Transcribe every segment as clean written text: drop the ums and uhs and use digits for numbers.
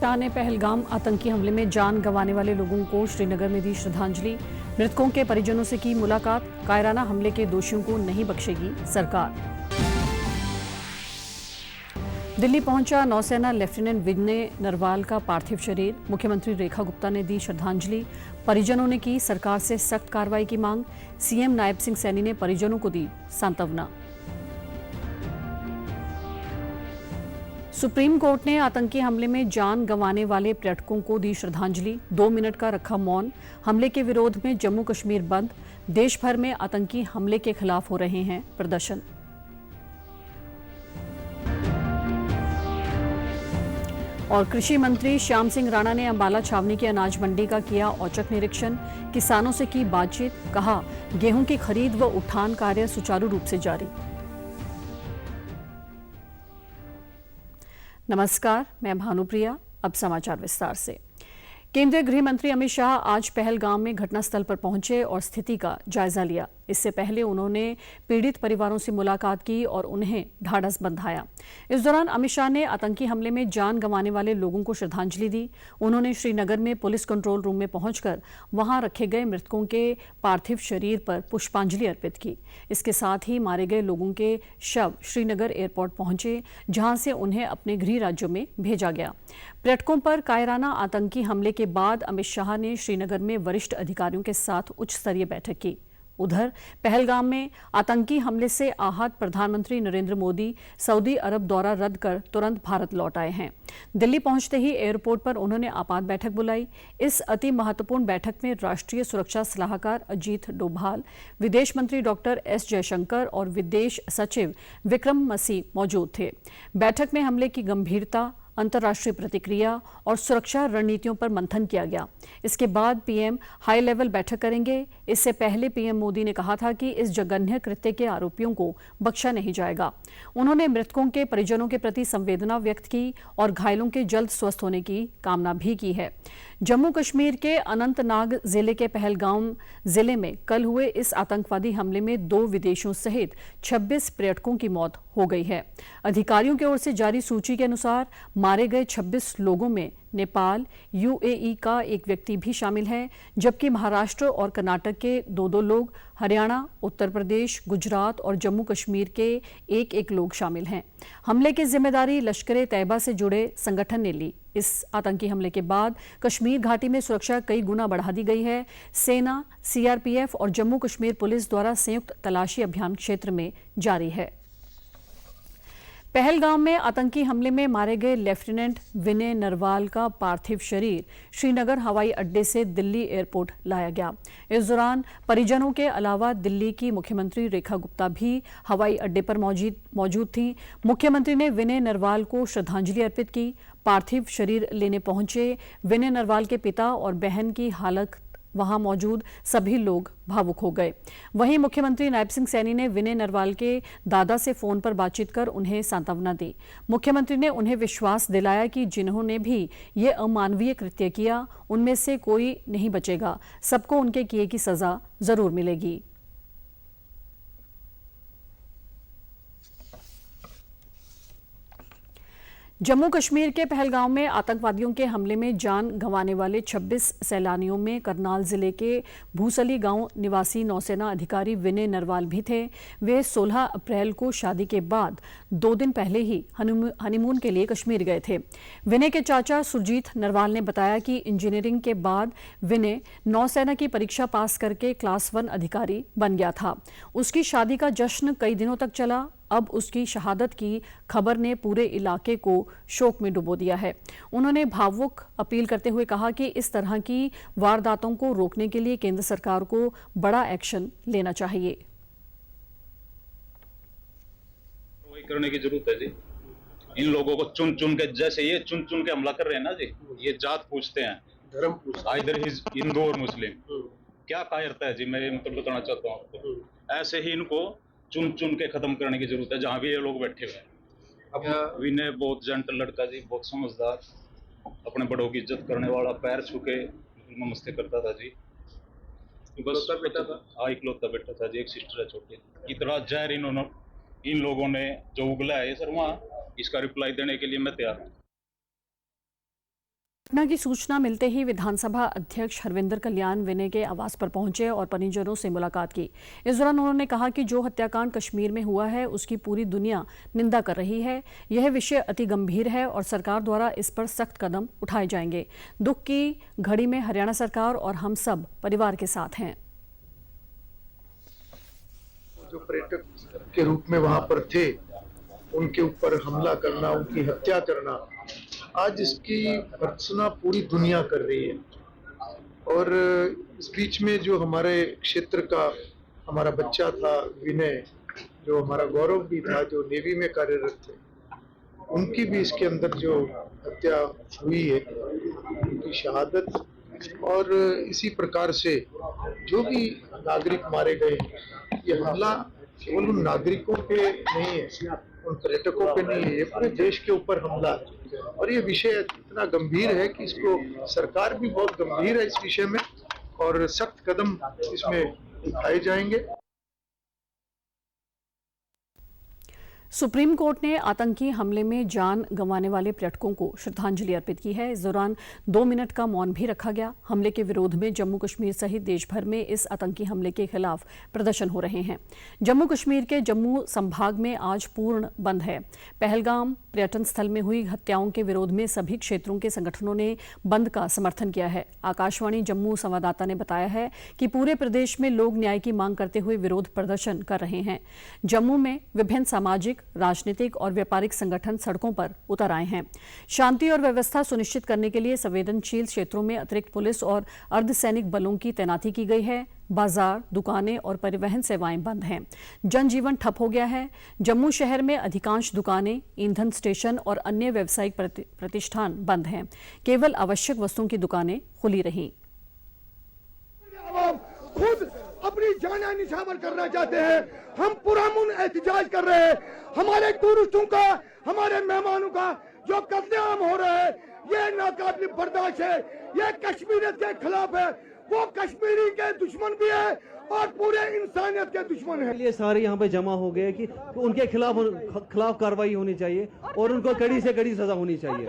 शाह ने पहलगाम आतंकी हमले में जान गंवाने वाले लोगों को श्रीनगर में दी श्रद्धांजलि। मृतकों के परिजनों से की मुलाकात। कायराना हमले के दोषियों को नहीं बख्शेगी सरकार। दिल्ली पहुंचा नौसेना लेफ्टिनेंट विनय नरवाल का पार्थिव शरीर। मुख्यमंत्री रेखा गुप्ता ने दी श्रद्धांजलि। परिजनों ने की सरकार से सख्त कार्रवाई की मांग। सीएम नायब सिंह सैनी ने परिजनों को दी सांत्वना। सुप्रीम कोर्ट ने आतंकी हमले में जान गंवाने वाले पर्यटकों को दी श्रद्धांजलि। 2 मिनट का रखा मौन। हमले के विरोध में जम्मू कश्मीर बंद। देश भर में आतंकी हमले के खिलाफ हो रहे हैं प्रदर्शन। और कृषि मंत्री श्याम सिंह राणा ने अंबाला छावनी की अनाज मंडी का किया औचक निरीक्षण। किसानों से की बातचीत। कहा, गेहूं की खरीद व उठान कार्य सुचारू रूप से जारी। नमस्कार, मैं भानुप्रिया। अब समाचार विस्तार से। केंद्रीय गृह मंत्री अमित शाह आज पहलगाम में घटनास्थल पर पहुंचे और स्थिति का जायजा लिया। इससे पहले उन्होंने पीड़ित परिवारों से मुलाकात की और उन्हें ढाढ़स बंधाया। इस दौरान अमित शाह ने आतंकी हमले में जान गंवाने वाले लोगों को श्रद्धांजलि दी। उन्होंने श्रीनगर में पुलिस कंट्रोल रूम में पहुंचकर वहां रखे गए मृतकों के पार्थिव शरीर पर पुष्पांजलि अर्पित की। इसके साथ ही मारे गए लोगों के शव श्रीनगर एयरपोर्ट पहुंचे, जहां से उन्हें अपने गृह राज्यों में भेजा गया। पर्यटकों पर कायराना आतंकी हमले के बाद अमित शाह ने श्रीनगर में वरिष्ठ अधिकारियों के साथ उच्च स्तरीय बैठक की। उधर पहलगाम में आतंकी हमले से आहत प्रधानमंत्री नरेंद्र मोदी सऊदी अरब दौरा रद्द कर तुरंत भारत लौट आए हैं। दिल्ली पहुंचते ही एयरपोर्ट पर उन्होंने आपात बैठक बुलाई। इस अति महत्वपूर्ण बैठक में राष्ट्रीय सुरक्षा सलाहकार अजीत डोभाल, विदेश मंत्री डॉक्टर एस जयशंकर और विदेश सचिव विक्रम मसी मौजूद थे। बैठक में हमले की गंभीरता, अंतर्राष्ट्रीय प्रतिक्रिया और सुरक्षा रणनीतियों पर मंथन किया गया। इसके बाद पीएम हाई लेवल बैठक करेंगे। इससे पहले पीएम मोदी ने कहा था कि इस जघन्य कृत्य के आरोपियों को बख्शा नहीं जाएगा। उन्होंने मृतकों के परिजनों के प्रति संवेदना व्यक्त की और घायलों के जल्द स्वस्थ होने की कामना भी की है। जम्मू कश्मीर के अनंतनाग जिले के पहलगाम जिले में कल हुए इस आतंकवादी हमले में 2 विदेशियों सहित 26 पर्यटकों की मौत हो गई है। अधिकारियों की ओर से जारी सूची के अनुसार मारे गए 26 लोगों में नेपाल, यूएई का एक व्यक्ति भी शामिल है, जबकि महाराष्ट्र और कर्नाटक के 2 लोग, हरियाणा, उत्तर प्रदेश, गुजरात और जम्मू कश्मीर के 1 लोग शामिल हैं। हमले की जिम्मेदारी लश्कर ए तैयबा से जुड़े संगठन ने ली। इस आतंकी हमले के बाद कश्मीर घाटी में सुरक्षा कई गुना बढ़ा दी गई है। सेना, सीआरपीएफ और जम्मू कश्मीर पुलिस द्वारा संयुक्त तलाशी अभियान क्षेत्र में जारी है। पहलगाम में आतंकी हमले में मारे गए लेफ्टिनेंट विनय नरवाल का पार्थिव शरीर श्रीनगर हवाई अड्डे से दिल्ली एयरपोर्ट लाया गया। इस दौरान परिजनों के अलावा दिल्ली की मुख्यमंत्री रेखा गुप्ता भी हवाई अड्डे पर मौजूद थी। मुख्यमंत्री ने विनय नरवाल को श्रद्धांजलि अर्पित की। पार्थिव शरीर लेने पहुंचे विनय नरवाल के पिता और बहन की हालत वहां मौजूद सभी लोग भावुक हो गए। वहीं मुख्यमंत्री नायब सिंह सैनी ने विनय नरवाल के दादा से फोन पर बातचीत कर उन्हें सांत्वना दी। मुख्यमंत्री ने उन्हें विश्वास दिलाया कि जिन्होंने भी ये अमानवीय कृत्य किया, उनमें से कोई नहीं बचेगा। सबको उनके किए की सजा जरूर मिलेगी। जम्मू कश्मीर के पहलगाम में आतंकवादियों के हमले में जान गंवाने वाले 26 सैलानियों में करनाल जिले के भूसली गांव निवासी नौसेना अधिकारी विनय नरवाल भी थे। वे 16 अप्रैल को शादी के बाद 2 दिन पहले ही हनीमून के लिए कश्मीर गए थे। विनय के चाचा सुरजीत नरवाल ने बताया कि इंजीनियरिंग के बाद विनय नौसेना की परीक्षा पास करके क्लास 1 अधिकारी बन गया था। उसकी शादी का जश्न कई दिनों तक चला। अब उसकी शहादत की खबर ने पूरे इलाके को शोक में डुबो दिया है। उन्होंने भावुक अपील करते हुए कहा कि इस तरह की वारदातों को रोकने के लिए केंद्र सरकार को बड़ा एक्शन लेना चाहिए। करने की जरूरत है जी। इन लोगों को चुन चुन के, जैसे ये चुन चुन के हमला कर रहे हैं ना जी, ये जात पूछते हैं, धर्म पूछते हैं, इधर हिंदू और मुस्लिम। क्या कायरता है जी, मैं मतलब बताना चाहता हूँ आपको। ऐसे ही इनको चुन चुन के खत्म करने की जरूरत है जहां भी ये लोग बैठे हुए हैं। अब विनय बहुत जेंटल लड़का जी, बहुत समझदार, अपने बड़ों की इज्जत करने वाला, पैर छू के नमस्ते करता था जी। बस बेटा था, हाँ इकलौता बेटा था जी। एक सिस्टर है छोटी। इतना जहर इन लोगों ने जो उगला है सर, वहाँ इसका रिप्लाई देने के लिए मैं तैयार हूँ। घटना की सूचना मिलते ही विधानसभा अध्यक्ष हरविंदर कल्याण विनय के आवास पर पहुंचे और परिजनों से मुलाकात की। इस दौरान उन्होंने कहा कि जो हत्याकांड कश्मीर में हुआ है उसकी पूरी दुनिया निंदा कर रही है। यह विषय अति गंभीर है और सरकार द्वारा इस पर सख्त कदम उठाए जाएंगे। दुख की घड़ी में हरियाणा सरकार और हम सब परिवार के साथ हैं। जो पर्यटक के रूप में वहां पर थे, उनके ऊपर हमला करना, उनकी हत्या करना, आज इसकी भर्त्सना पूरी दुनिया कर रही है। और इस बीच में जो हमारे क्षेत्र का हमारा बच्चा था विनय, जो हमारा गौरव भी था, जो नेवी में कार्यरत थे, उनकी भी इसके अंदर जो हत्या हुई है, उनकी शहादत, और इसी प्रकार से जो भी नागरिक मारे गए, ये हमला केवल उन नागरिकों पे नहीं है, उन पर्यटकों पे नहीं है, ये पूरे देश के ऊपर हमला है। और ये विषय इतना गंभीर है कि इसको सरकार भी बहुत गंभीर है इस विषय में, और सख्त कदम इसमें उठाए जाएंगे। सुप्रीम कोर्ट ने आतंकी हमले में जान गंवाने वाले पर्यटकों को श्रद्धांजलि अर्पित की है। इस दौरान 2 मिनट का मौन भी रखा गया। हमले के विरोध में जम्मू कश्मीर सहित देश भर में इस आतंकी हमले के खिलाफ प्रदर्शन हो रहे हैं। जम्मू कश्मीर के जम्मू संभाग में आज पूर्ण बंद है। पहलगाम पर्यटन स्थल में हुई हत्याओं के विरोध में सभी क्षेत्रों के संगठनों ने बंद का समर्थन किया है। आकाशवाणी जम्मू संवाददाता ने बताया है कि पूरे प्रदेश में लोग न्याय की मांग करते हुए विरोध प्रदर्शन कर रहे हैं। जम्मू में विभिन्न सामाजिक, राजनीतिक और व्यापारिक संगठन सड़कों पर उतर आए हैं। शांति और व्यवस्था सुनिश्चित करने के लिए संवेदनशील क्षेत्रों में अतिरिक्त पुलिस और अर्धसैनिक बलों की तैनाती की गई है। बाजार, दुकानें और परिवहन सेवाएं बंद हैं। जनजीवन ठप हो गया है। जम्मू शहर में अधिकांश दुकानें, ईंधन स्टेशन और अन्य व्यावसायिक प्रतिष्ठान बंद हैं। केवल आवश्यक वस्तुओं की दुकानें खुली रहीं। खुद अपनी जान निछावर करना चाहते हैं। हम पुरअमन एहतजाज कर रहे हैं। हमारे टूरिस्टों का, हमारे मेहमानों का जो कत्लेआम हो रहा है, ये नाकाबिल बर्दाश्त है। ये कश्मीरियत के खिलाफ है। वो कश्मीरी के दुश्मन भी है और पूरे इंसानियत के दुश्मन है। ये सारे यहाँ पे जमा हो गए कि उनके खिलाफ कार्रवाई होनी चाहिए और उनको कड़ी से कड़ी सजा होनी चाहिए।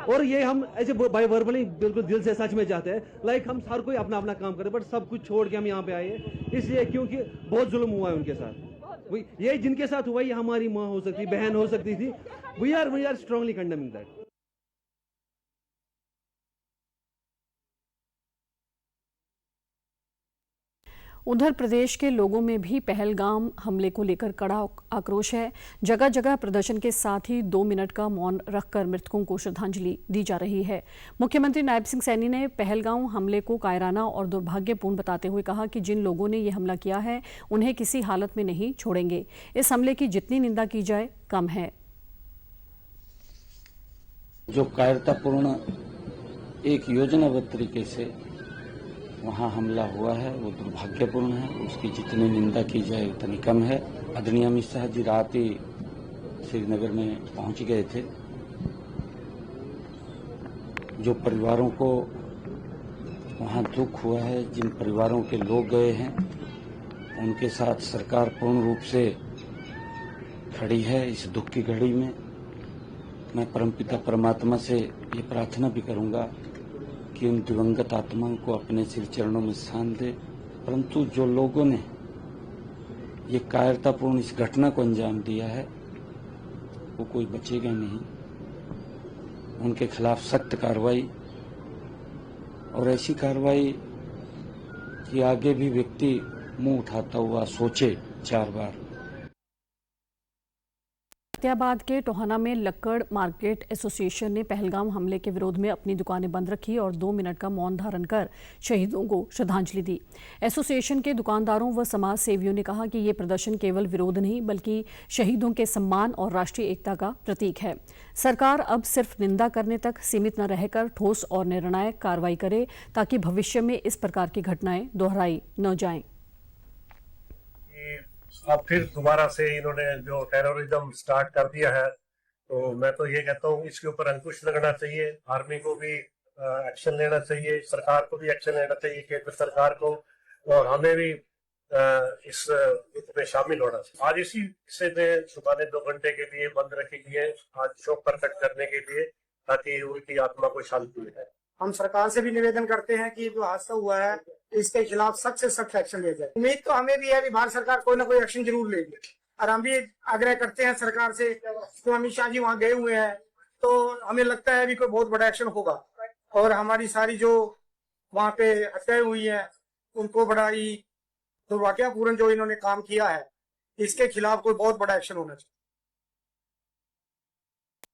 और ये हम ऐसे बाय वर्बली बिल्कुल दिल से सच में चाहते हैं, लाइक हम हर कोई अपना अपना काम करे, बट सब कुछ छोड़ के हम यहाँ पे आए इसलिए क्योंकि बहुत जुल्म हुआ है उनके साथ। ये जिनके साथ हुआ, ये हमारी माँ हो सकती, बहन हो सकती थी। We are strongly condemning that. उधर प्रदेश के लोगों में भी पहलगाम हमले को लेकर कड़ा आक्रोश है। जगह जगह प्रदर्शन के साथ ही 2 मिनट का मौन रखकर मृतकों को श्रद्धांजलि दी जा रही है। मुख्यमंत्री नायब सिंह सैनी ने पहलगाम हमले को कायराना और दुर्भाग्यपूर्ण बताते हुए कहा कि जिन लोगों ने ये हमला किया है उन्हें किसी हालत में नहीं छोड़ेंगे। इस हमले की जितनी निंदा की जाए कम है। जो कायरतापूर्ण एक योजनाबद्ध तरीके से वहाँ हमला हुआ है वो दुर्भाग्यपूर्ण है। उसकी जितनी निंदा की जाए उतनी कम है। आदरणीय अमित शाह जी रात ही श्रीनगर में पहुंच गए थे। जो परिवारों को वहाँ दुख हुआ है, जिन परिवारों के लोग गए हैं, उनके साथ सरकार पूर्ण रूप से खड़ी है इस दुख की घड़ी में। मैं परमपिता परमात्मा से ये प्रार्थना भी करूंगा कि उन दिवंगत आत्माओं को अपने सिर चरणों में स्थान दे। परंतु जो लोगों ने ये कायरतापूर्ण इस घटना को अंजाम दिया है वो कोई बचेगा नहीं। उनके खिलाफ सख्त कार्रवाई, और ऐसी कार्रवाई कि आगे भी व्यक्ति मुंह उठाता हुआ सोचे 4 बार। फतेहाबाद के टोहाना में लक्कड़ मार्केट एसोसिएशन ने पहलगाम हमले के विरोध में अपनी दुकानें बंद रखी और 2 मिनट का मौन धारण कर शहीदों को श्रद्धांजलि दी। एसोसिएशन के दुकानदारों व समाज सेवियों ने कहा कि ये प्रदर्शन केवल विरोध नहीं बल्कि शहीदों के सम्मान और राष्ट्रीय एकता का प्रतीक है। सरकार अब सिर्फ निंदा करने तक सीमित न रहकर ठोस और निर्णायक कार्रवाई करे ताकि भविष्य में इस प्रकार की घटनाएं दोहराई न जाएं। अब फिर दोबारा से इन्होंने जो टेररिज्म स्टार्ट कर दिया है, तो मैं तो ये कहता हूँ इसके ऊपर अंकुश लगना चाहिए। आर्मी को भी एक्शन लेना चाहिए, सरकार को भी एक्शन लेना चाहिए, केंद्र सरकार को, और हमें भी इसमें शामिल होना चाहिए। आज इसी से दुकानें 2 घंटे के लिए बंद रखी गई है, आज शोक प्रकट करने के लिए, ताकि उनकी आत्मा को शांति मिले। हम सरकार से भी निवेदन करते हैं कि जो हादसा हुआ है इसके खिलाफ सख्त से सख्त एक्शन लिया जाए। उम्मीद तो हमें भी है कि भारत सरकार कोई ना कोई एक्शन जरूर लेगी, और हम भी आग्रह करते हैं सरकार से। तो अमित शाह जी वहाँ गए हुए हैं, तो हमें लगता है भी कोई बहुत बड़ा एक्शन होगा, और हमारी सारी जो वहाँ पे हत्याएं हुई हैं उनको बड़ा ही दुर्भाग्यपूर्ण जो इन्होंने काम किया है, इसके खिलाफ कोई बहुत बड़ा एक्शन होना चाहिए।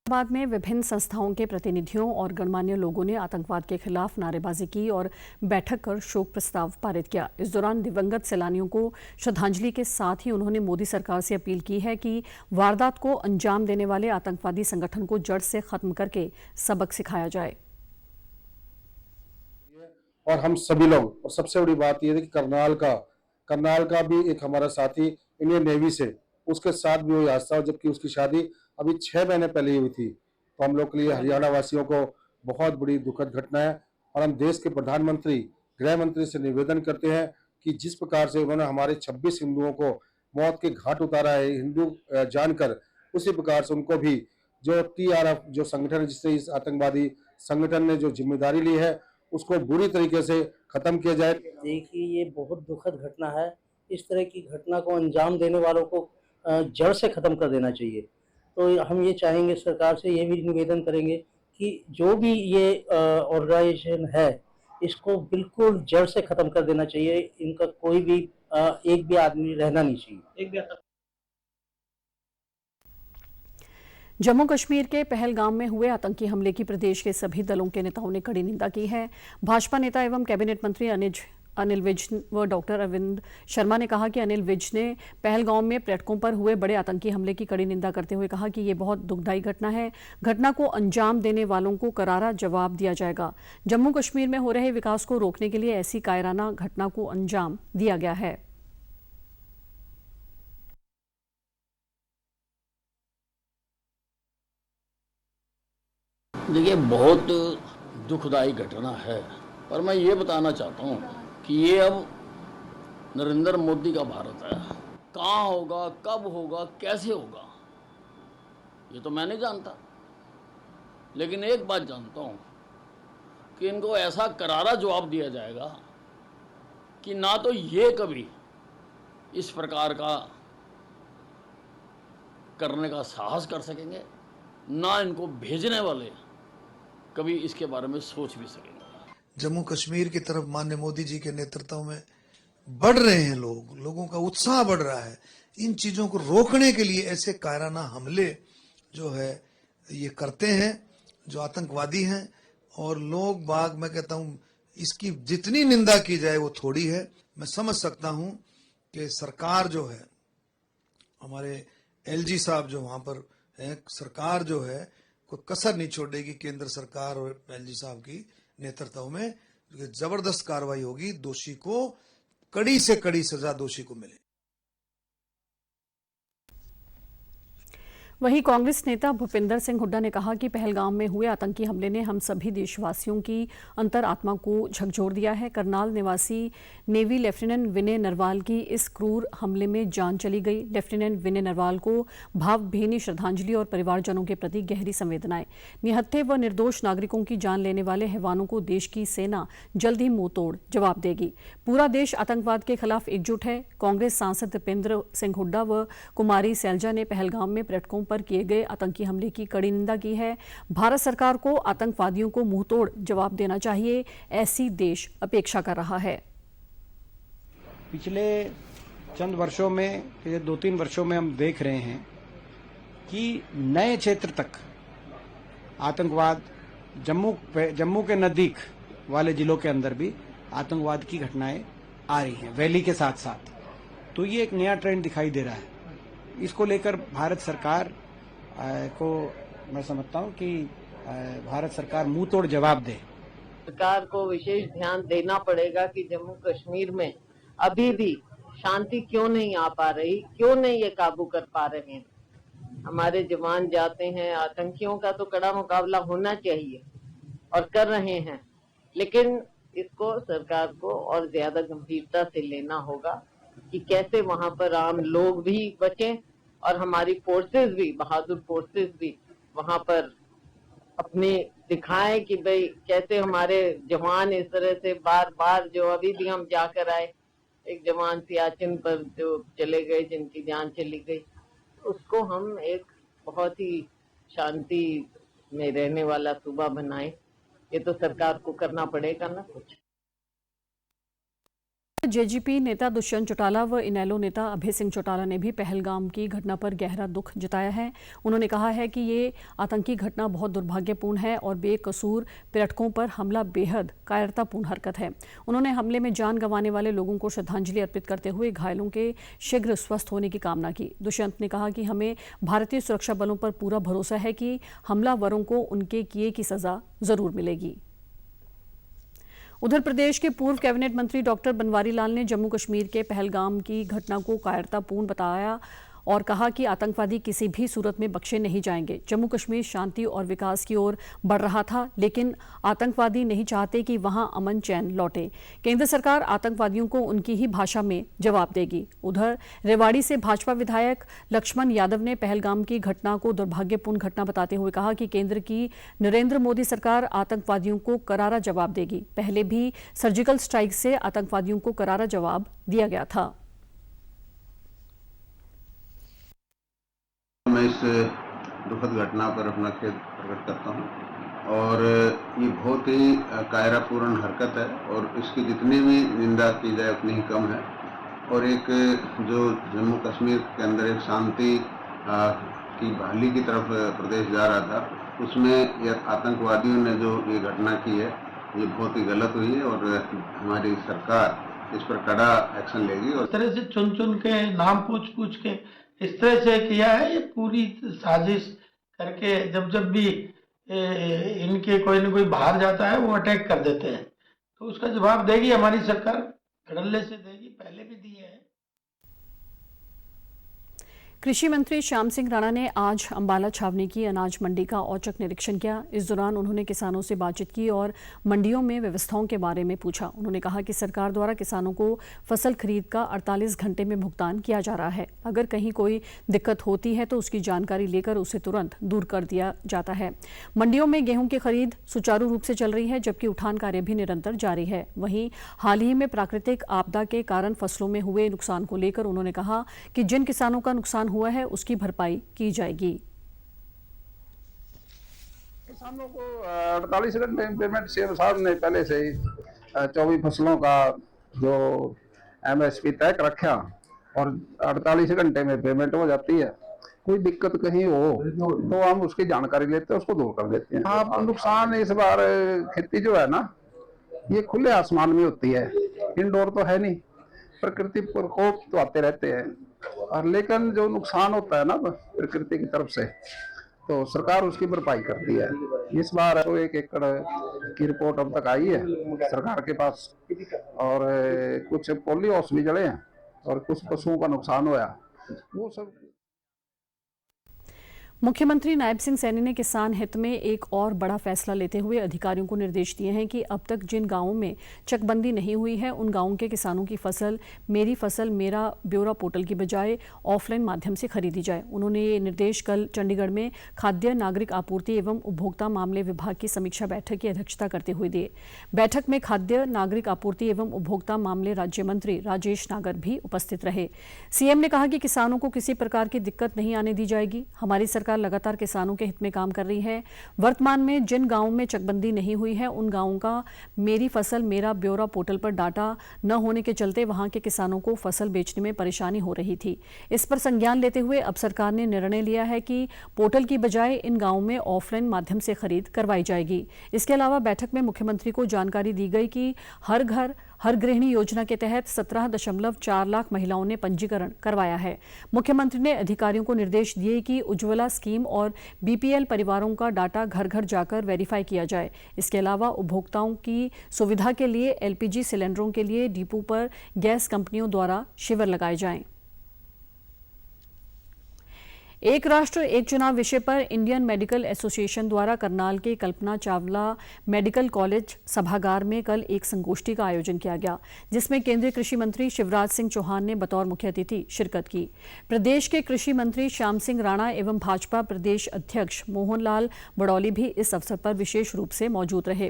बाद में विभिन्न संस्थाओं के प्रतिनिधियों और गणमान्य लोगों ने आतंकवाद के खिलाफ नारेबाजी की और बैठक कर शोक प्रस्ताव पारित किया। इस दौरान दिवंगत सैलानियों को श्रद्धांजलि के साथ ही उन्होंने मोदी सरकार से अपील की है कि वारदात को अंजाम देने वाले आतंकवादी संगठन को जड़ से खत्म करके सबक सिखाया जाए। और हम सभी लोग, और सबसे बड़ी बात यह है कि करनाल का भी एक हमारा साथी इंडियन नेवी से, उसके साथ भी वो हादसा, जबकि उसकी शादी अभी 6 महीने पहले ही हुई थी। तो हम लोग के लिए, हरियाणा वासियों को बहुत बड़ी दुखद घटना है, और हम देश के प्रधानमंत्री, गृह मंत्री से निवेदन करते हैं कि जिस प्रकार से उन्होंने हमारे 26 हिंदुओं को मौत के घाट उतारा है हिंदू जानकर, उसी प्रकार से उनको भी जो TRF जो संगठन है, जिससे इस आतंकवादी संगठन ने जो जिम्मेदारी ली है, उसको बुरी तरीके से खत्म किया जाए। देखिए, ये बहुत दुखद घटना है। इस तरह की घटना को अंजाम देने वालों को जड़ से खत्म कर देना चाहिए। तो हम ये चाहेंगे, सरकार से ये भी निवेदन करेंगे कि जो भी ये ऑर्गेनाइजेशन है, इसको बिल्कुल जड़ से खत्म कर देना चाहिए। इनका कोई भी एक भी आदमी रहना नहीं चाहिए। जम्मू कश्मीर के पहलगाम में हुए आतंकी हमले की प्रदेश के सभी दलों के नेताओं ने कड़ी निंदा की है। भाजपा नेता एवं कैबिनेट मंत्री अनिल विज व डॉक्टर अरविंद शर्मा ने कहा कि अनिल विज ने पहलगाम में पर्यटकों पर हुए बड़े आतंकी हमले की कड़ी निंदा करते हुए कहा कि ये बहुत दुखदायी घटना है। घटना को अंजाम देने वालों को करारा जवाब दिया जाएगा। जम्मू कश्मीर में हो रहे विकास को रोकने के लिए ऐसी कायराना घटना को अंजाम दिया गया है। देखिए, बहुत दुखदाई घटना है, पर मैं ये बताना चाहता हूँ कि ये अब नरेंद्र मोदी का भारत है। कहाँ होगा, कब होगा, कैसे होगा, ये तो मैं नहीं जानता, लेकिन एक बात जानता हूँ कि इनको ऐसा करारा जवाब दिया जाएगा कि ना तो ये कभी इस प्रकार का करने का साहस कर सकेंगे, ना इनको भेजने वाले कभी इसके बारे में सोच भी सकेंगे। जम्मू कश्मीर की तरफ माननीय मोदी जी के नेतृत्व में बढ़ रहे हैं लोगों का उत्साह बढ़ रहा है। इन चीजों को रोकने के लिए ऐसे कायराना हमले जो है ये करते हैं जो आतंकवादी हैं, और लोग बाग, मैं कहता हूं इसकी जितनी निंदा की जाए वो थोड़ी है। मैं समझ सकता हूं कि सरकार जो है, हमारे LG साहब जो वहां पर है, सरकार जो है कोई कसर नहीं छोड़ेगी। केंद्र सरकार और LG साहब की नेतृत्व में जबरदस्त कार्रवाई होगी, दोषी को कड़ी से कड़ी सजा दोषी को मिले। वहीं कांग्रेस नेता भूपिंदर सिंह हुड्डा ने कहा कि पहलगाम में हुए आतंकी हमले ने हम सभी देशवासियों की अंतरात्मा को झकझोर दिया है। करनाल निवासी नेवी लेफ्टिनेंट विनय नरवाल की इस क्रूर हमले में जान चली गई। लेफ्टिनेंट विनय नरवाल को भावभीनी श्रद्धांजलि और परिवारजनों के प्रति गहरी संवेदनाएं। निहत्थे व निर्दोष नागरिकों की जान लेने वाले हैवानों को देश की सेना जल्द ही मुंहतोड़ जवाब देगी। पूरा देश आतंकवाद के खिलाफ एकजुट है। कांग्रेस सांसद दीपेंद्र सिंह हुड्डा व कुमारी सैलजा ने पहलगाम में पर्यटकों पर किए गए आतंकी हमले की कड़ी निंदा की है। भारत सरकार को आतंकवादियों को मुंहतोड़ जवाब देना चाहिए, ऐसी देश अपेक्षा कर रहा है। पिछले चंद वर्षों में, पिछले 2-3 वर्षों में हम देख रहे हैं कि नए क्षेत्र तक आतंकवाद, जम्मू के नजदीक वाले जिलों के अंदर भी आतंकवाद की घटनाएं आ रही हैं, वैली के साथ साथ। तो ये एक नया ट्रेंड दिखाई दे रहा है। इसको लेकर भारत सरकार को मैं समझता हूं कि भारत सरकार मुंह तोड़ जवाब दे। सरकार को विशेष ध्यान देना पड़ेगा कि जम्मू कश्मीर में अभी भी शांति क्यों नहीं आ पा रही, क्यों नहीं ये काबू कर पा रहे हैं। हमारे जवान जाते हैं, आतंकियों का तो कड़ा मुकाबला होना चाहिए और कर रहे हैं, लेकिन इसको सरकार को और ज्यादा गंभीरता से लेना होगा कि कैसे वहां पर आम लोग भी बचें और हमारी फोर्सेस भी, बहादुर फोर्सेस भी वहां पर अपनी दिखाएं कि भाई कैसे हमारे जवान इस तरह से बार बार, जो अभी भी हम जाकर आए, एक जवान सियाचिन पर जो चले गए, जिनकी जान चली गई, उसको हम एक बहुत ही शांति में रहने वाला सूबा बनाए। ये तो सरकार को करना पड़ेगा ना कुछ। जेजीपी नेता दुष्यंत चौटाला व इनेलो नेता अभय सिंह चौटाला ने भी पहलगाम की घटना पर गहरा दुख जताया है। उन्होंने कहा है कि ये आतंकी घटना बहुत दुर्भाग्यपूर्ण है और बेकसूर पर्यटकों पर हमला बेहद कायरतापूर्ण हरकत है। उन्होंने हमले में जान गंवाने वाले लोगों को श्रद्धांजलि अर्पित करते हुए घायलों के शीघ्र स्वस्थ होने की कामना की। दुष्यंत ने कहा कि हमें भारतीय सुरक्षा बलों पर पूरा भरोसा है कि हमलावरों को उनके किए की सजा जरूर मिलेगी। उधर प्रदेश के पूर्व कैबिनेट मंत्री डॉक्टर बनवारी लाल ने जम्मू कश्मीर के पहलगाम की घटना को कायरतापूर्ण बताया और कहा कि आतंकवादी किसी भी सूरत में बख्शे नहीं जाएंगे। जम्मू कश्मीर शांति और विकास की ओर बढ़ रहा था, लेकिन आतंकवादी नहीं चाहते कि वहां अमन चैन लौटे। केंद्र सरकार आतंकवादियों को उनकी ही भाषा में जवाब देगी। उधर रेवाड़ी से भाजपा विधायक लक्ष्मण यादव ने पहलगाम की घटना को दुर्भाग्यपूर्ण घटना बताते हुए कहा कि केंद्र की नरेंद्र मोदी सरकार आतंकवादियों को करारा जवाब देगी। पहले भी सर्जिकल स्ट्राइक से आतंकवादियों को करारा जवाब दिया गया था। मैं इस दुखद घटना पर अपना खेद प्रकट करता हूं और ये बहुत ही कायरापूर्ण हरकत है और इसकी जितनी भी निंदा की जाए उतनी ही कम है। और एक जो जम्मू कश्मीर के अंदर एक शांति की बहाली की तरफ प्रदेश जा रहा था, उसमें ये आतंकवादियों ने जो ये घटना की है, ये बहुत ही गलत हुई है और हमारी सरकार इस पर कड़ा एक्शन लेगी। और इस तरह से चुन चुन के नाम पूछ के इस तरह से किया है, ये पूरी साजिश करके जब भी इनके कोई न कोई बाहर जाता है वो अटैक कर देते हैं, तो उसका जवाब देगी हमारी सरकार, धड़ल्ले से देगी, पहले भी दी है। कृषि मंत्री श्याम सिंह राणा ने आज अंबाला छावनी की अनाज मंडी का औचक निरीक्षण किया। इस दौरान उन्होंने किसानों से बातचीत की और मंडियों में व्यवस्थाओं के बारे में पूछा। उन्होंने कहा कि सरकार द्वारा किसानों को फसल खरीद का 48 घंटे में भुगतान किया जा रहा है। अगर कहीं कोई दिक्कत होती है तो उसकी जानकारी लेकर उसे तुरंत दूर कर दिया जाता है। मंडियों में गेहूं की खरीद सुचारू रूप से चल रही है, जबकि उठान कार्य भी निरंतर जारी है। वहीं हाल ही में प्राकृतिक आपदा के कारण फसलों में हुए नुकसान को लेकर उन्होंने कहा कि जिन किसानों का नुकसान हुआ है उसकी भरपाई की जाएगी। किसानों को 48 घंटे पेमेंट सीएम साहब ने पहले से ही 24 फसलों का जो एमएसपी तय कर रखा और 48 घंटे में पेमेंट हो जाती है। कोई दिक्कत कहीं हो तो हम उसकी जानकारी लेते हैं, उसको दूर कर देते हैं। हाँ, नुकसान इस बार खेती जो है ना, ये खुले आसमान में होती है, इंडोर तो है नहीं। प्रकृति प्रकोप तो आते रहते हैं, और लेकिन जो नुकसान होता है ना प्रकृति की तरफ से, तो सरकार उसकी भरपाई करती है। इस बार तो 1 एकड़ की रिपोर्ट अब तक आई है सरकार के पास, और कुछ पोली हाउस भी जले हैं और कुछ पशुओं का नुकसान हुआ, वो सब। मुख्यमंत्री नायब सिंह सैनी ने किसान हित में एक और बड़ा फैसला लेते हुए अधिकारियों को निर्देश दिए हैं कि अब तक जिन गांवों में चकबंदी नहीं हुई है, उन गांवों के किसानों की फसल मेरी फसल मेरा ब्यौरा पोर्टल की बजाय ऑफलाइन माध्यम से खरीदी जाए। उन्होंने ये निर्देश कल चंडीगढ़ में खाद्य नागरिक आपूर्ति एवं उपभोक्ता मामले विभाग की समीक्षा बैठक की अध्यक्षता करते हुए दिए। बैठक में खाद्य नागरिक आपूर्ति एवं उपभोक्ता मामले राज्य मंत्री राजेश नागर भी उपस्थित रहे। सीएम ने कहा कि किसानों को किसी प्रकार की दिक्कत नहीं आने दी जाएगी। हमारी सरकार लगातार किसानों के हित में काम कर रही है। वर्तमान में जिन गांवों में चकबंदी नहीं हुई है, उन गांवों का मेरी फसल मेरा ब्यौरा पोर्टल पर डाटा न होने के चलते वहां के किसानों को फसल बेचने में परेशानी हो रही थी। इस पर संज्ञान लेते हुए अब सरकार ने निर्णय लिया है कि पोर्टल की बजाय इन गांवों में ऑफलाइन माध्यम से खरीद करवाई जाएगी। इसके अलावा बैठक में मुख्यमंत्री को जानकारी दी गई कि हर घर हर गृहिणी योजना के तहत 17.4 लाख महिलाओं ने पंजीकरण करवाया है। मुख्यमंत्री ने अधिकारियों को निर्देश दिए कि उज्ज्वला स्कीम और बीपीएल परिवारों का डाटा घर घर जाकर वेरीफाई किया जाए। इसके अलावा उपभोक्ताओं की सुविधा के लिए एलपीजी सिलेंडरों के लिए डिपो पर गैस कंपनियों द्वारा शिविर लगाए जाएं। एक राष्ट्र एक चुनाव विषय पर इंडियन मेडिकल एसोसिएशन द्वारा करनाल के कल्पना चावला मेडिकल कॉलेज सभागार में कल एक संगोष्ठी का आयोजन किया गया, जिसमें केंद्रीय कृषि मंत्री शिवराज सिंह चौहान ने बतौर मुख्य अतिथि शिरकत की। प्रदेश के कृषि मंत्री श्याम सिंह राणा एवं भाजपा प्रदेश अध्यक्ष मोहन लाल बड़ौली भी इस अवसर पर विशेष रूप से मौजूद रहे।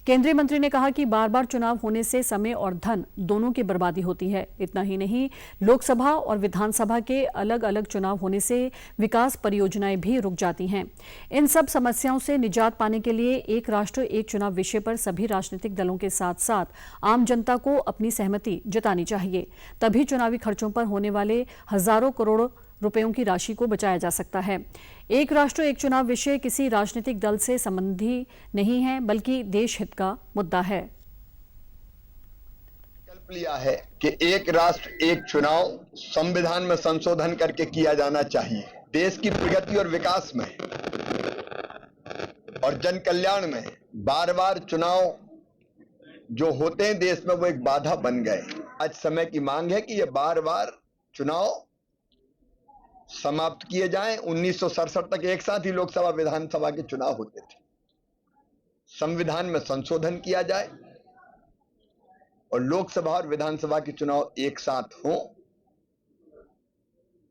केंद्रीय मंत्री ने कहा कि बार बार चुनाव होने से समय और धन दोनों की बर्बादी होती है। इतना ही नहीं, लोकसभा और विधानसभा के अलग अलग चुनाव होने से विकास परियोजनाएं भी रुक जाती हैं। इन सब समस्याओं से निजात पाने के लिए एक राष्ट्र एक चुनाव विषय पर सभी राजनीतिक दलों के साथ साथ आम जनता को अपनी सहमति जतानी चाहिए, तभी चुनावी खर्चों पर होने वाले हजारों करोड़ रुपयों की राशि को बचाया जा सकता है। एक राष्ट्र एक चुनाव विषय किसी राजनीतिक दल से संबंधी नहीं है, बल्कि देश हित का मुद्दा है। विकल्प लिया है कि एक राष्ट्र एक चुनाव संविधान में संशोधन करके किया जाना चाहिए। देश की प्रगति और विकास में और जन कल्याण में बार बार चुनाव जो होते हैं देश में वो एक बाधा बन गए। आज समय की मांग है कि ये बार बार चुनाव समाप्त किए जाएं। 1967 तक एक साथ ही लोकसभा विधानसभा के चुनाव होते थे। संविधान में संशोधन किया जाए और लोकसभा और विधानसभा के चुनाव एक साथ हों।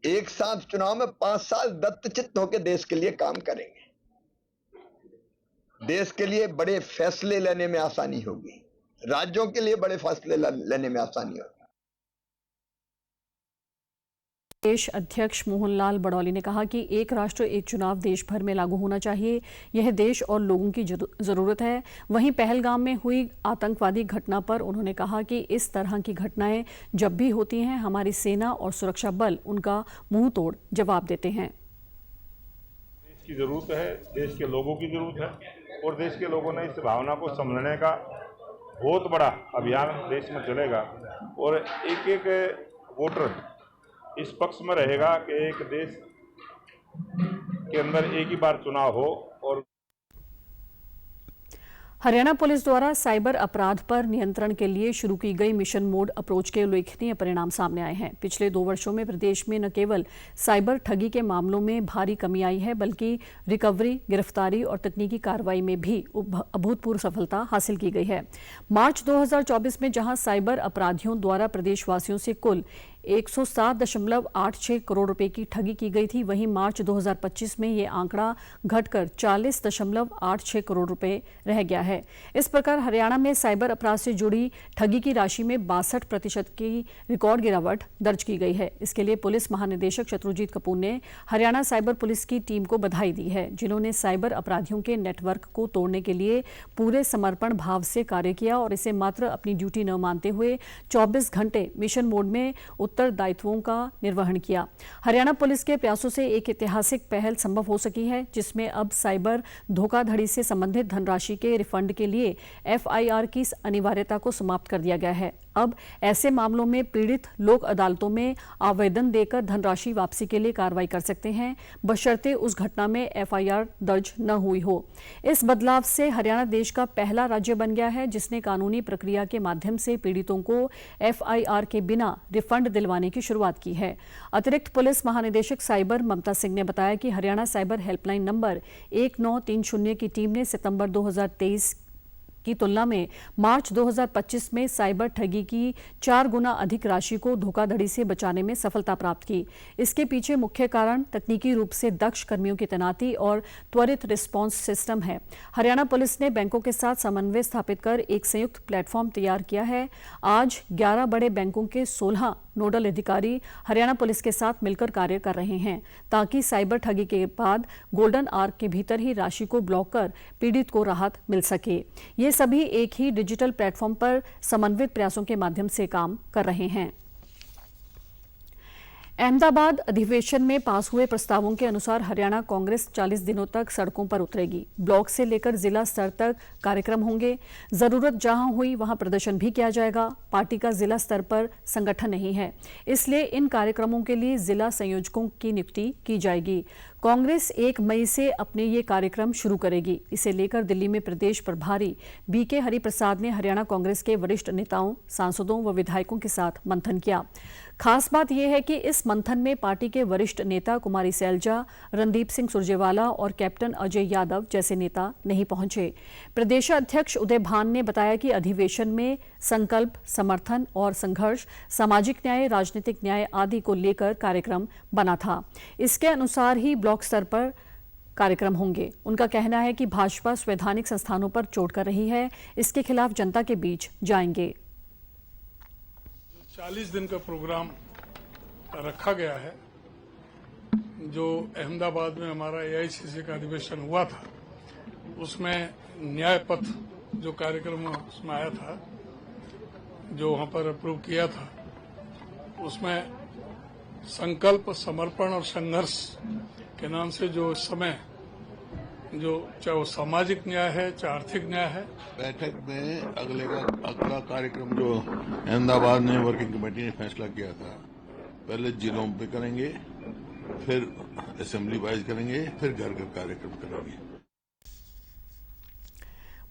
एक साथ चुनाव में 5 साल दत्तचित्त होकर देश के लिए काम करेंगे। देश के लिए बड़े फैसले लेने में आसानी होगी, राज्यों के लिए बड़े फैसले लेने में आसानी होगी। प्रदेश अध्यक्ष मोहन लाल बड़ौली ने कहा कि एक राष्ट्र एक चुनाव देश भर में लागू होना चाहिए, यह देश और लोगों की जरूरत है। वहीं पहलगाम में हुई आतंकवादी घटना पर उन्होंने कहा कि इस तरह की घटनाएं जब भी होती हैं, हमारी सेना और सुरक्षा बल उनका मुंह तोड़ जवाब देते हैं। देश की जरूरत है, देश के लोगों की जरूरत है और देश के लोगों ने इस भावना को समझने का बहुत बड़ा अभियान देश में चलेगा और एक एक वोटर इस पक्ष में रहेगा कि एक देश के अंदर एक ही बार चुनाव हो। और हरियाणा पुलिस द्वारा साइबर अपराध पर नियंत्रण के लिए शुरू की गई मिशन मोड अप्रोच के उल्लेखनीय परिणाम सामने आए हैं। पिछले 2 वर्षों में प्रदेश में न केवल साइबर ठगी के मामलों में भारी कमी आई है, बल्कि रिकवरी, गिरफ्तारी और तकनीकी कार्रवाई में भी अभूतपूर्व सफलता हासिल की गई है। मार्च 2024 में जहां साइबर अपराधियों द्वारा प्रदेशवासियों से कुल 107.86 करोड़ रुपए की ठगी की गई थी, वहीं मार्च 2025 में ये आंकड़ा घटकर 40.86 करोड़ रुपए रह गया है। इस प्रकार हरियाणा में साइबर अपराध से जुड़ी ठगी की राशि में 62% की रिकॉर्ड गिरावट दर्ज की गई है। इसके लिए पुलिस महानिदेशक शत्रुजीत कपूर ने हरियाणा साइबर पुलिस की टीम को बधाई दी है, जिन्होंने साइबर अपराधियों के नेटवर्क को तोड़ने के लिए पूरे समर्पण भाव से कार्य किया और इसे मात्र अपनी ड्यूटी न मानते हुए 24 घंटे मिशन मोड में उत्तरदायित्वों का निर्वहन किया। हरियाणा पुलिस के प्रयासों से एक ऐतिहासिक पहल संभव हो सकी है, जिसमें अब साइबर धोखाधड़ी से संबंधित धनराशि के रिफंड के लिए FIR की अनिवार्यता को समाप्त कर दिया गया है। अब ऐसे मामलों में पीड़ित लोक अदालतों में आवेदन देकर धनराशि वापसी के लिए कार्रवाई कर सकते हैं, बशर्ते उस घटना में FIR दर्ज न हुई हो। इस बदलाव से हरियाणा देश का पहला राज्य बन गया है जिसने कानूनी प्रक्रिया के माध्यम से पीड़ितों को FIR के बिना रिफंड दिलवाने की शुरुआत की है। अतिरिक्त पुलिस महानिदेशक साइबर ममता सिंह ने बताया कि हरियाणा साइबर हेल्पलाइन नंबर 1930 की टीम ने सितंबर 2023 की तुलना में मार्च 2025 में साइबर ठगी की 4 गुना अधिक राशि को धोखाधड़ी से बचाने में सफलता प्राप्त की। इसके पीछे मुख्य कारण तकनीकी रूप से दक्ष कर्मियों की तैनाती और त्वरित रिस्पांस सिस्टम है। हरियाणा पुलिस ने बैंकों के साथ समन्वय स्थापित कर एक संयुक्त प्लेटफॉर्म तैयार किया है। आज 11 बड़े बैंकों के 16 नोडल अधिकारी हरियाणा पुलिस के साथ मिलकर कार्य कर रहे हैं, ताकि साइबर ठगी के बाद गोल्डन आर्क के भीतर ही राशि को ब्लॉक कर पीड़ित को राहत मिल सके। ये सभी एक ही डिजिटल प्लेटफॉर्म पर समन्वित प्रयासों के माध्यम से काम कर रहे हैं। अहमदाबाद अधिवेशन में पास हुए प्रस्तावों के अनुसार हरियाणा कांग्रेस 40 दिनों तक सड़कों पर उतरेगी। ब्लॉक से लेकर जिला स्तर तक कार्यक्रम होंगे। जरूरत जहां हुई वहां प्रदर्शन भी किया जाएगा। पार्टी का जिला स्तर पर संगठन नहीं है, इसलिए इन कार्यक्रमों के लिए जिला संयोजकों की नियुक्ति की जाएगी। कांग्रेस 1 मई से अपने ये कार्यक्रम शुरू करेगी। इसे लेकर दिल्ली में प्रदेश प्रभारी बीके हरिप्रसाद ने हरियाणा कांग्रेस के वरिष्ठ नेताओं, सांसदों व विधायकों के साथ मंथन किया। खास बात यह है कि इस मंथन में पार्टी के वरिष्ठ नेता कुमारी सैलजा, रणदीप सिंह सुरजेवाला और कैप्टन अजय यादव जैसे नेता नहीं पहुंचे। प्रदेशाध्यक्ष उदय भान ने बताया कि अधिवेशन में संकल्प, समर्थन और संघर्ष, सामाजिक न्याय, राजनीतिक न्याय आदि को लेकर कार्यक्रम बना था। इसके अनुसार ही ब्लॉक स्तर पर कार्यक्रम होंगे। उनका कहना है कि भाजपा संवैधानिक संस्थानों पर चोट कर रही है, इसके खिलाफ जनता के बीच जाएंगे। 40 दिन का प्रोग्राम रखा गया है। जो अहमदाबाद में हमारा एआईसीसी का अधिवेशन हुआ था, उसमें न्याय पथ जो कार्यक्रम उसमें आया था, जो वहां पर अप्रूव किया था, उसमें संकल्प, समर्पण और संघर्ष के नाम से जो इस समय जो चाहे वो सामाजिक न्याय है, चाहे आर्थिक न्याय है। बैठक में अगला कार्यक्रम जो अहमदाबाद में वर्किंग कमेटी ने फैसला किया था, पहले जिलों पे करेंगे, फिर असेंबली वाइज करेंगे, फिर घर घर कार्यक्रम करेंगे।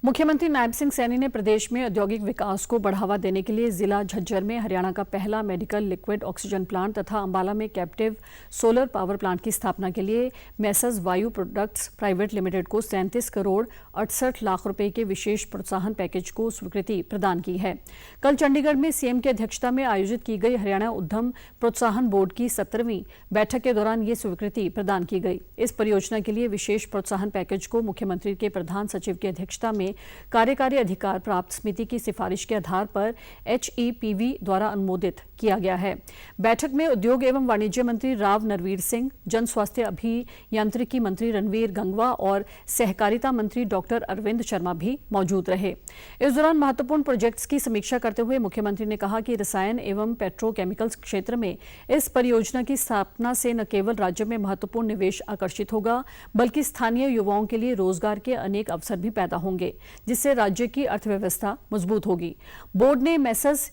मुख्यमंत्री नायब सिंह सैनी ने प्रदेश में औद्योगिक विकास को बढ़ावा देने के लिए जिला झज्जर में हरियाणा का पहला मेडिकल लिक्विड ऑक्सीजन प्लांट तथा अंबाला में कैप्टिव सोलर पावर प्लांट की स्थापना के लिए मैसर्स वायु प्रोडक्ट्स प्राइवेट लिमिटेड को 37 करोड़ 68 लाख रुपए के विशेष प्रोत्साहन पैकेज को स्वीकृति प्रदान की है। कल चंडीगढ़ में सीएम की अध्यक्षता में आयोजित की गई हरियाणा उद्यम प्रोत्साहन बोर्ड की 17वीं बैठक के दौरान ये स्वीकृति प्रदान की गई। इस परियोजना के लिए विशेष प्रोत्साहन पैकेज को मुख्यमंत्री के प्रधान सचिव की अध्यक्षता में कार्यकारी अधिकार प्राप्त समिति की सिफारिश के आधार पर HEPV द्वारा अनुमोदित किया गया है। बैठक में उद्योग एवं वाणिज्य मंत्री राव नरवीर सिंह, जन स्वास्थ्य अभियांत्रिकी मंत्री रणवीर गंगवा और सहकारिता मंत्री डॉक्टर अरविंद शर्मा भी मौजूद रहे। इस दौरान महत्वपूर्ण प्रोजेक्ट्स की समीक्षा करते हुए मुख्यमंत्री ने कहा कि रसायन एवं पेट्रोकेमिकल्स क्षेत्र में इस परियोजना की स्थापना से न केवल राज्य में महत्वपूर्ण निवेश आकर्षित होगा, बल्कि स्थानीय युवाओं के लिए रोजगार के अनेक अवसर भी पैदा होंगे, जिससे राज्य की अर्थव्यवस्था मजबूत होगी। बोर्ड ने Messrs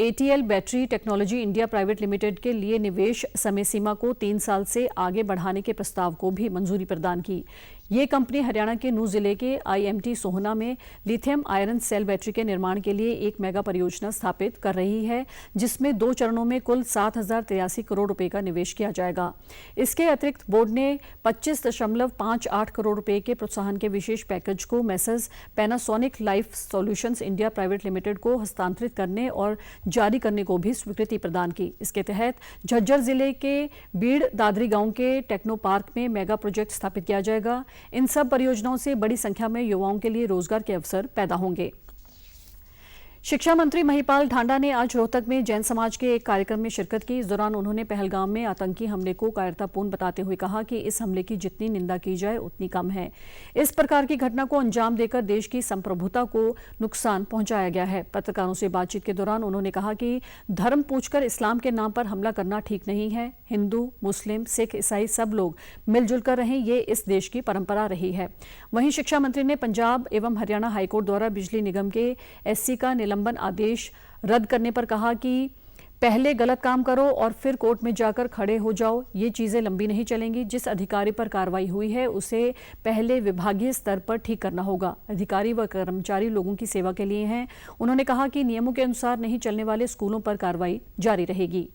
ATL battery technology India private limited के लिए निवेश समय सीमा को 3 साल से आगे बढ़ाने के प्रस्ताव को भी मंजूरी प्रदान की। ये कंपनी हरियाणा के नूंह जिले के IMT सोहना में लिथियम आयरन सेल बैटरी के निर्माण के लिए एक मेगा परियोजना स्थापित कर रही है, जिसमें 2 चरणों में कुल 7,083 करोड़ रुपए का निवेश किया जाएगा। इसके अतिरिक्त बोर्ड ने 25.58 करोड़ रुपए के प्रोत्साहन के विशेष पैकेज को Messrs Panasonic life solutions India private limited को हस्तांतरित करने और जारी करने को भी स्वीकृति प्रदान की। इसके तहत झज्जर जिले के बीड़ दादरी गांव के टेक्नो पार्क में मेगा प्रोजेक्ट स्थापित किया जाएगा। इन सब परियोजनाओं से बड़ी संख्या में युवाओं के लिए रोजगार के अवसर पैदा होंगे। शिक्षा मंत्री महिपाल ढांडा ने आज रोहतक में जैन समाज के एक कार्यक्रम में शिरकत की। इस दौरान उन्होंने पहलगाम में आतंकी हमले को कायरतापूर्ण बताते हुए कहा कि इस हमले की जितनी निंदा की जाए उतनी कम है। इस प्रकार की घटना को अंजाम देकर देश की संप्रभुता को नुकसान पहुंचाया गया है। पत्रकारों से बातचीत के दौरान उन्होंने कहा कि धर्म पूछकर इस्लाम के नाम पर हमला करना ठीक नहीं है। हिंदू, मुस्लिम, सिख, ईसाई सब लोग मिलजुल कर रहें, ये इस देश की परंपरा रही है। वहीं शिक्षा मंत्री ने पंजाब एवं हरियाणा हाईकोर्ट द्वारा बिजली निगम के SC का निलंबन आदेश रद्द करने पर कहा कि पहले गलत काम करो और फिर कोर्ट में जाकर खड़े हो जाओ, ये चीजें लंबी नहीं चलेंगी। जिस अधिकारी पर कार्रवाई हुई है उसे पहले विभागीय स्तर पर ठीक करना होगा। अधिकारी व कर्मचारी लोगों की सेवा के लिए हैं। उन्होंने कहा कि नियमों के अनुसार नहीं चलने वाले स्कूलों पर कार्रवाई जारी रहेगी।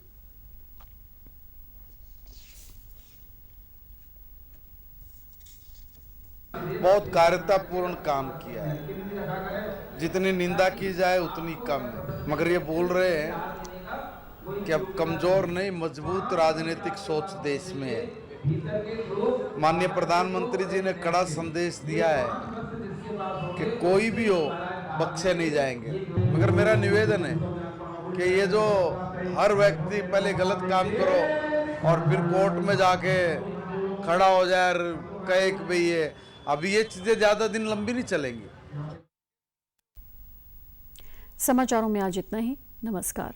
बहुत कायरतापूर्ण काम किया है, जितनी निंदा की जाए उतनी कम है। मगर ये बोल रहे हैं कि अब कमजोर नहीं मजबूत राजनीतिक सोच देश में है। माननीय प्रधानमंत्री जी ने कड़ा संदेश दिया है कि कोई भी हो बख्शे नहीं जाएंगे। मगर मेरा निवेदन है कि ये जो हर व्यक्ति पहले गलत काम करो और फिर कोर्ट में जाके खड़ा हो जाए और कहे कि भाई ये अभी ये चीजें ज्यादा दिन लंबी नहीं चलेंगी। समाचारों में आज इतना ही। नमस्कार।